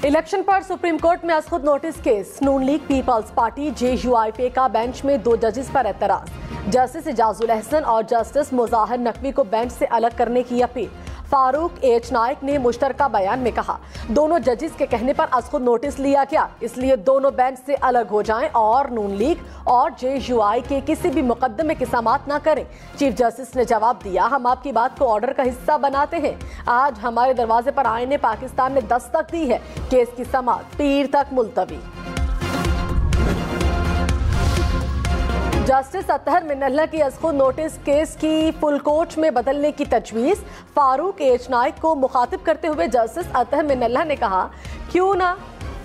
Election पर supreme court में असखुद notice case. नून league peoples party JUIP का बेंच में 2 जजेस पर एतराज। जस्टिस इजाजुल अहसन और जस्टिस मुजाहिर नकवी को बेंच से अलग करने की अपील। फारूक H नाइक ने मुश्तरका बयान में कहा, दोनों जजेस के कहने पर असखुद नोटिस लिया गया, इसलिए दोनों बेंच से अलग हो जाएं और नून लीग और JUI के किसी भी मुकदमे की समाअत न करें। चीफ जस्टिस ने जवाब दिया, हम आपकी बात को ऑर्डर का हिस्सा बनाते हैं। आज हमारे दरवाजे पर आईने पाकिस्तान ने दस्तक दी है। केस की समाअत पीर तक मुलतवी। जस्टिस अतहर मिनल्ला की असखुद नोटिस केस की फुल कोर्ट में बदलने की तजवीज़। फारूक H नाइक को मुखातिब करते हुए जस्टिस अतहर मिनल्ला ने कहा, क्यों ना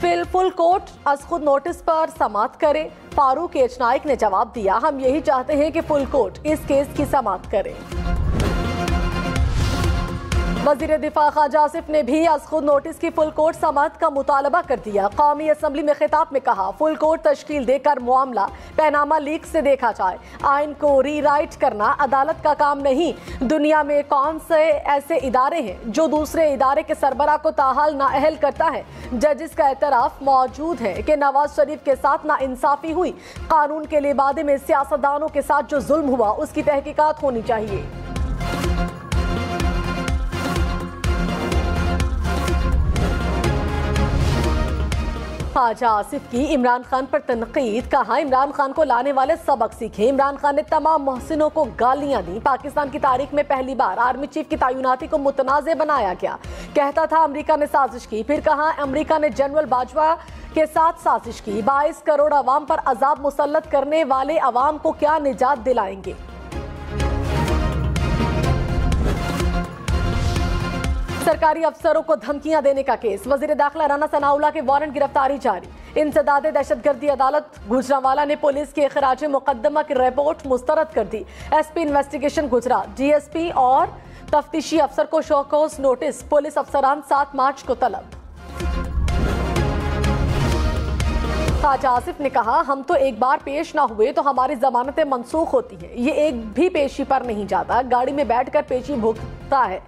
फुल कोर्ट असखुद नोटिस पर समाअत करे। फारूक H नाइक ने जवाब दिया, हम यही चाहते हैं कि फुल कोर्ट इस केस की समाअत करे। वज़ीर दिफा ख्वाजा आसिफ ने भी असखुद नोटिस की फुल कोर्ट समाअत का मुतालबा कर दिया। कौमी असम्बली में खिताब में कहा, फुल कोर्ट तश्कील देकर मामला पैनामा लीक से देखा जाए। आइन को रीराइट करना अदालत का काम नहीं। दुनिया में कौन से ऐसे इदारे हैं जो दूसरे इदारे के सरबराह को ताहाल नाअहल करता है। जजिस का एतराफ मौजूद है कि नवाज शरीफ के साथ नाइंसाफी हुई। कानून के लिबादे में सियासतदानों के साथ जो जुल्म हुआ उसकी तहकीकात होनी चाहिए। ख्वाजा आसिफ की इमरान खान पर तनकीद। कहा, इमरान खान को लाने वाले सबक सीखे। इमरान खान ने तमाम मोहसिनों को गालियां दी। पाकिस्तान की तारीख में पहली बार आर्मी चीफ की तैनाती को मुतनाज़े बनाया गया। कहता था अमेरिका ने साजिश की, फिर कहा अमेरिका ने जनरल बाजवा के साथ साजिश की। 22 करोड़ अवाम पर अजाब मुसल्लत करने वाले अवाम को क्या निजात दिलाएंगे। सरकारी अफसरों को धमकियां देने का केस। वजीर दाखिला राना सनाउल्लाह के वारंट गिरफ्तारी जारी। इंसदाद दहशतगर्दी अदालत गुजरांवाला ने पुलिस के खराज मुकदमा की रिपोर्ट मुस्तरद कर दी। SP इन्वेस्टिगेशन गुजरात DSP और तफ्तीशी अफसर को शोकॉज नोटिस। पुलिस अफसरान 7 मार्च को तलब। ख्वाजा आसिफ ने कहा, हम तो एक बार पेश ना हुए तो हमारी जमानतें मनसूख होती हैं। ये एक भी पेशी पर नहीं जाता, गाड़ी में बैठकर पेशी भुगतता है।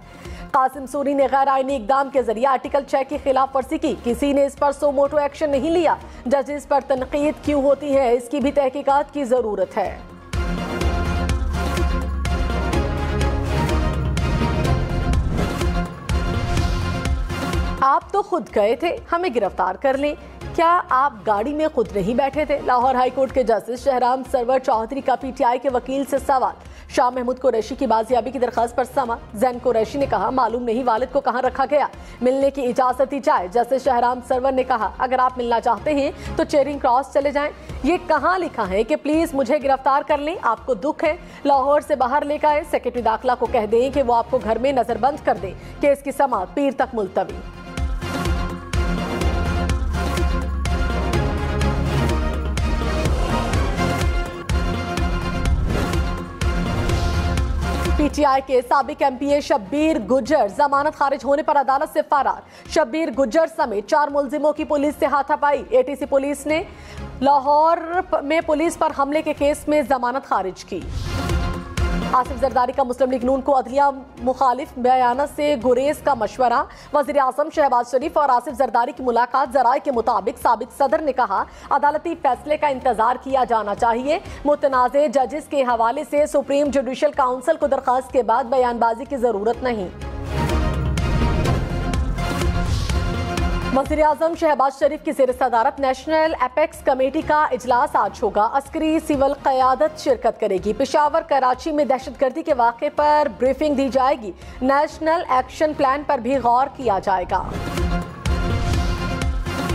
कासिम सूरी ने गैर आईनी इकदाम के जरिए आर्टिकल 6 की खिलाफ वर्जी की। किसी ने इस पर सो मोटो एक्शन नहीं लिया। जजेस पर तनकीद क्यों होती है, इसकी भी तहकीकात की जरूरत है। आप तो खुद गए थे, हमें गिरफ्तार कर लें। क्या आप गाड़ी में खुद नहीं बैठे थे। लाहौर हाई कोर्ट के जस्टिस शहराम सरवर चौधरी का PTI के वकील से सवाल। शाह महमूद कुरैशी की बाजियाबी की दरखास्त पर समा। जैन कुरैशी ने कहा, मालूम नहीं वालिद को कहां रखा गया, मिलने की इजाजत दी जाए। जस्टिस शहराम सरवर ने कहा, अगर आप मिलना चाहते हैं तो चेरिंग क्रॉस चले जाएं। ये कहां लिखा है कि प्लीज मुझे गिरफ्तार कर लें। आपको दुख है, लाहौर से बाहर लेकर आए। सेक्रेटरी दाखिला को कह दें कि वो आपको घर में नजरबंद कर दें। केस की समाअत पीर तक मुलतवी। PTI के साबिक MPA शब्बीर गुज्जर जमानत खारिज होने पर अदालत से फरार। शब्बीर गुज्जर समेत 4 मुलजिमों की पुलिस से हाथापाई। ATC पुलिस ने लाहौर में पुलिस पर हमले के केस में जमानत खारिज की। आसिफ जरदारी का मुस्लिम लीग नून को अदलिया मुखालिफ बयानत से गुरेज का मशवरा। वज़ीर आज़म शहबाज शरीफ और आसिफ जरदारी की मुलाकात। जराये के मुताबिक साबिक सदर ने कहा, अदालती फैसले का इंतजार किया जाना चाहिए। मुतनाज़े जजेस के हवाले से सुप्रीम जुडिशल काउंसिल को दरखास्त के बाद बयानबाजी की जरूरत नहीं। वज़ीर आज़म शहबाज शरीफ की ज़ेर सदारत नेशनल एपेक्स कमेटी का इजलास आज होगा। अस्करी सिविल क़यादत शिरकत करेगी। पेशावर कराची में दहशतगर्दी के वाक़े पर ब्रीफिंग दी जाएगी। नेशनल एक्शन प्लान पर भी गौर किया जाएगा।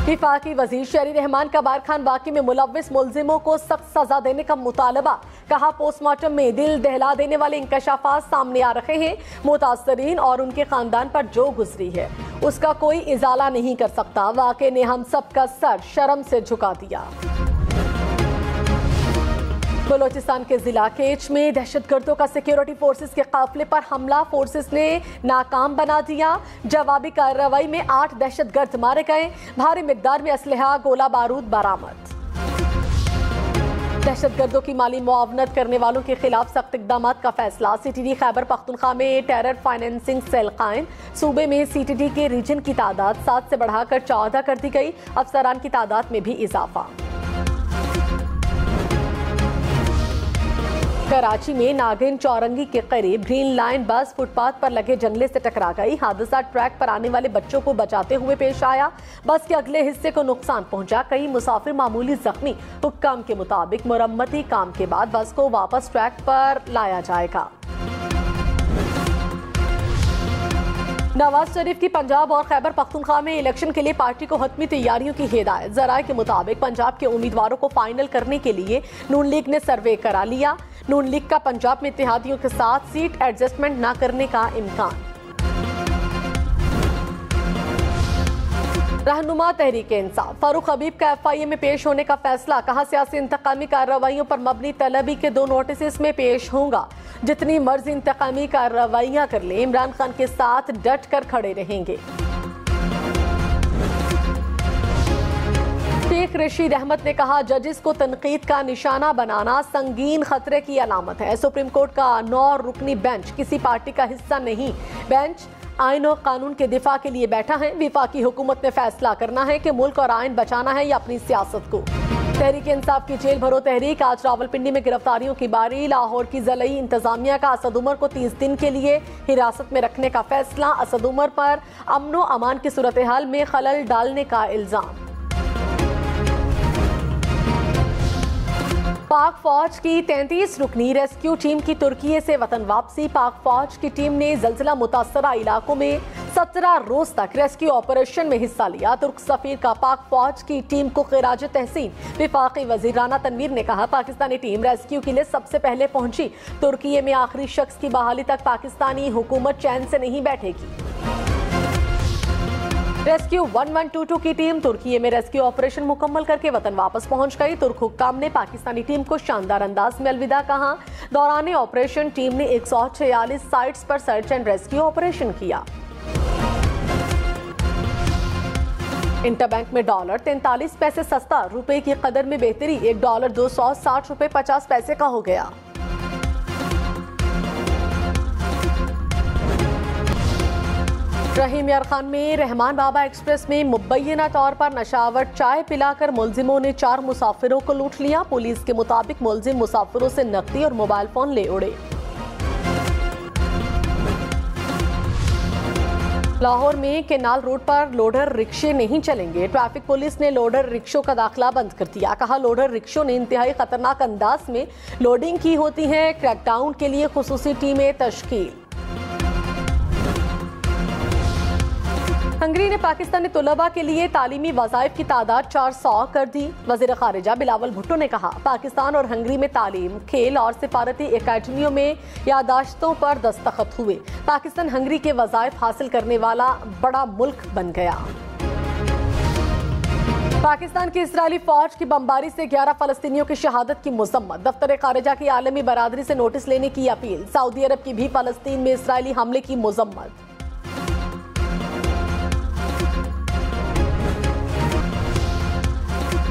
विफाकी वज़ीर शहरी रहमान का बारखान वाक़े में मुलव्विस मुलजिमों को सख्त सजा देने का मुतालबा। कहा, पोस्टमार्टम में दिल दहला देने वाले इंकशाफात सामने आ रहे हैं। मुतासरीन और उनके खानदान पर जो गुजरी है उसका कोई इजाला नहीं कर सकता। वाक़े ने हम सबका सर शर्म से झुका दिया। बलोचिस्तान के जिला केच में दहशतगर्दों का सिक्योरिटी फोर्सेस के काफिले पर हमला फोर्सेस ने नाकाम बना दिया। जवाबी कार्रवाई में 8 दहशतगर्द मारे गए। भारी मिकदार में असलहा गोला बारूद बरामद। दहशतगर्दों की माली मुआवनत करने वालों के खिलाफ सख्त इकदाम का फैसला। सीटीडी खैबर पख्तूनख्वा में टेरर फाइनेंसिंग सेल कायम। सूबे में सीटीडी के रीजन की तादाद 7 से बढ़ाकर 14 कर दी गई। अफसरान की तादाद में भी इजाफा। कराची में नागिन चौरंगी के करीब ग्रीन लाइन बस फुटपाथ पर लगे जंगले से टकरा गई। हादसा ट्रैक पर आने वाले बच्चों को बचाते हुए पेश आया। बस के अगले हिस्से को नुकसान पहुंचा, कई मुसाफिर मामूली जख्मी। हुक्काम के मुताबिक मुरम्मती काम के बाद बस को वापस ट्रैक पर लाया जाएगा। नवाज शरीफ की पंजाब और खैबर पख्तूनख्वा में इलेक्शन के लिए पार्टी को हतमी तैयारियों की हिदायत। जराये के मुताबिक पंजाब के उम्मीदवारों को फाइनल करने के लिए नून लीग ने सर्वे करा लिया। नून लीग का पंजाब में इत्तेहादियों के साथ सीट एडजस्टमेंट न करने का इम्कान। रहनुमा तहरीक इंसाफ फारूक हबीब का FIA में पेश होने का फैसला। कहा सियासी इंतकामी कार्रवाइयों पर मबनी तलबी के 2 नोटिस में पेश होगा। जितनी मर्जी इंतकामी कार्रवाइयां कर ले, इमरान खान के साथ डट कर खड़े रहेंगे। शेख रशीद अहमद ने कहा जजिस को तनकीद का निशाना बनाना संगीन खतरे की अलामत है। सुप्रीम कोर्ट का 9 रुकनी बेंच किसी पार्टी का हिस्सा नहीं। बेंच आइन और कानून के दिफा के लिए बैठा है। विफाकी हुकूमत ने फैसला करना है कि मुल्क और आइन बचाना है या अपनी सियासत को। तहरीक इंसाफ की जेल भरो तहरीक। आज रावलपिंडी में गिरफ्तारियों की बारी। लाहौर की ज़लई इंतजामिया का असद उमर को 30 दिन के लिए हिरासत में रखने का फैसला। असद उमर पर अमन व अमान की सूरत हाल में खलल डालने का इल्जाम। पाक फौज की 33 रुकनी रेस्क्यू टीम की तुर्की से वतन वापसी। पाक फौज की टीम ने जल्जला मुतासरा इलाकों में 17 रोज तक रेस्क्यू ऑपरेशन में हिस्सा लिया। तुर्क सफीर का पाक फौज की टीम को खिराज तहसीन। विफाकी वजीर राना तनवीर ने कहा पाकिस्तानी टीम रेस्क्यू के लिए सबसे पहले पहुंची। तुर्की में आखिरी शख्स की बहाली तक पाकिस्तानी हुकूमत चैन से नहीं बैठेगी। रेस्क्यू 1122 की टीम तुर्की में रेस्क्यू ऑपरेशन मुकम्मल करके वतन वापस पहुंच गई। तुर्क हुक्काम ने पाकिस्तानी टीम को शानदार अंदाज में अलविदा कहा। दौरान ऑपरेशन टीम ने 146 साइट्स पर सर्च एंड रेस्क्यू ऑपरेशन किया। इंटरबैंक में डॉलर 43 पैसे सस्ता, रुपए की कदर में बेहतरी। $1 260 रुपए 50 पैसे का हो गया। रहीम यार खान में रहमान बाबा एक्सप्रेस में मुबैना तौर पर नशावर चाय पिलाकर मुलजिमों ने 4 मुसाफिरों को लूट लिया। पुलिस के मुताबिक मुलजिम मुसाफिरों से नकदी और मोबाइल फोन ले उड़े। लाहौर में केनाल रोड पर लोडर रिक्शे नहीं चलेंगे। ट्रैफिक पुलिस ने लोडर रिक्शों का दाखिला बंद कर दिया। कहा लोडर रिक्शों ने इंतहाई खतरनाक अंदाज में लोडिंग की होती है। क्रैकडाउन के लिए खुसूसी टीमें तश्कील। हंगरी ने पाकिस्तानी तलबा के लिए तालीमी वज़ाइफ की तादाद 400 कर दी। वज़ीर ख़ारिजा बिलावल भुट्टो ने कहा पाकिस्तान और हंगरी में तालीम, खेल और सिफारती एकेडमियों में यादाश्तों पर दस्तखत हुए। पाकिस्तान हंगरी के वज़ाइफ हासिल करने वाला बड़ा मुल्क बन गया। पाकिस्तान की इस्राएली फौज की बमबारी से 11 फलस्तीनियों की शहादत की मुज़म्मत। दफ्तर ख़ारिजा की आलमी बरादरी से नोटिस लेने की अपील। सऊदी अरब की भी फलस्तीन में इस्राएली हमले की मुज़म्मत।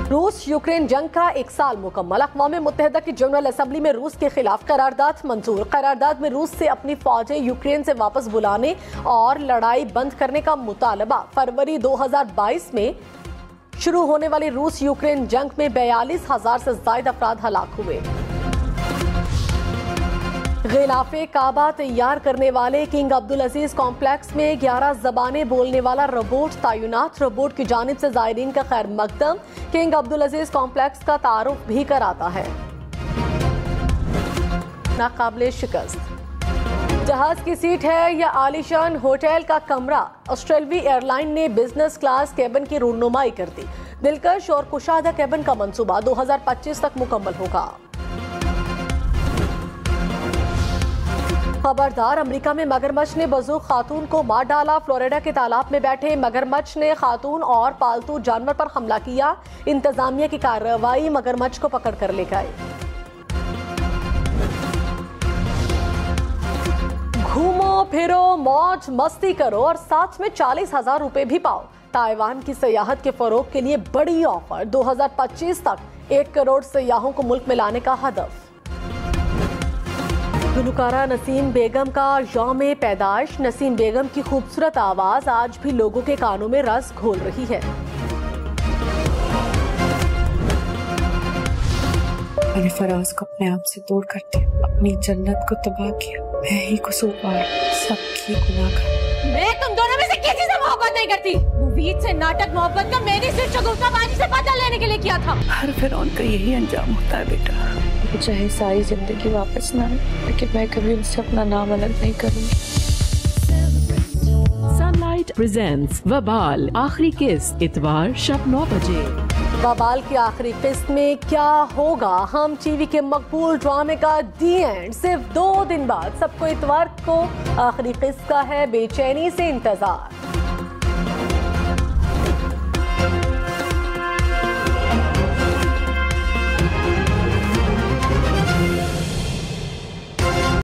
रूस यूक्रेन जंग का 1 साल मुकम्मल। अक़वाम मुत्तहिदा की जनरल असम्बली में रूस के खिलाफ करारदाद मंजूर। करारदाद में रूस से अपनी फौजें यूक्रेन से वापस बुलाने और लड़ाई बंद करने का मुतालबा। फरवरी 2022 में शुरू होने वाली रूस यूक्रेन जंग में 42,000 से ज्यादा अफराद हलाक हुए। गिलाफे काबा तैयार करने वाले किंग अब्दुल अजीज कॉम्प्लेक्स में 11 जबानें बोलने वाला रोबोट तैनात। रोबोट की जानिब से ज़ायरीन का खैर मकदम। किंग अब्दुल अजीज कॉम्प्लेक्स का तारुफ भी कराता है। नाकाबिले शिकस्त जहाज की सीट है या आलीशान होटल का कमरा। ऑस्ट्रेलवी एयरलाइन ने बिजनेस क्लास केबिन की रूनुमाई कर दी। दिलकश और कुशादा केबिन का मंसूबा 2025 तक मुकम्मल होगा। खबरदार, अमेरिका में मगरमच्छ ने बज़ूक खातून को मार डाला। फ्लोरिडा के तालाब में बैठे मगरमच्छ ने खातून और पालतू जानवर पर हमला किया। इंतजामिया की कार्रवाई, मगरमच्छ को पकड़ कर ले गए। घूमो घूमो फिरो मौज मस्ती करो और साथ में 40,000 रुपए भी पाओ। ताइवान की सयाहत के फरोग के लिए बड़ी ऑफर। 2025 तक 1 करोड़ सयाहों को मुल्क में लाने का हदफ। गुलकारा नसीम बेगम का यौम पैदाइश। नसीम बेगम की खूबसूरत आवाज आज भी लोगों के कानों में रस घोल रही है। मैंने फराज को अपने आप से दूर कर दिया, अपनी जन्नत को तबाह किया। मैं ही कसूरवार, सबकी गुनाहगार। मैं तुम दोनों में से किसी से मोहब्बत नहीं करती। मुवीद से नाटक मोहब्बत का मैंने सिर्फ शगुफ्ताबाजी से बदला लेने के लिए किया था। हर फिरौन का यही अंजाम होता है बेटा। चाहे सारी जिंदगी वापस ना आए, लेकिन मैं कभी उनसे अपना नाम अलग नहीं करूंगी। सनलाइट प्रेजेंट्स वबाल आखिरी किस्त इतवार शब 9 बजे। वबाल की आखिरी किस्त में क्या होगा? हम टीवी के मकबूल ड्रामे का दी एंड सिर्फ 2 दिन बाद। सबको इतवार को आखिरी किस्त का है बेचैनी से इंतजार।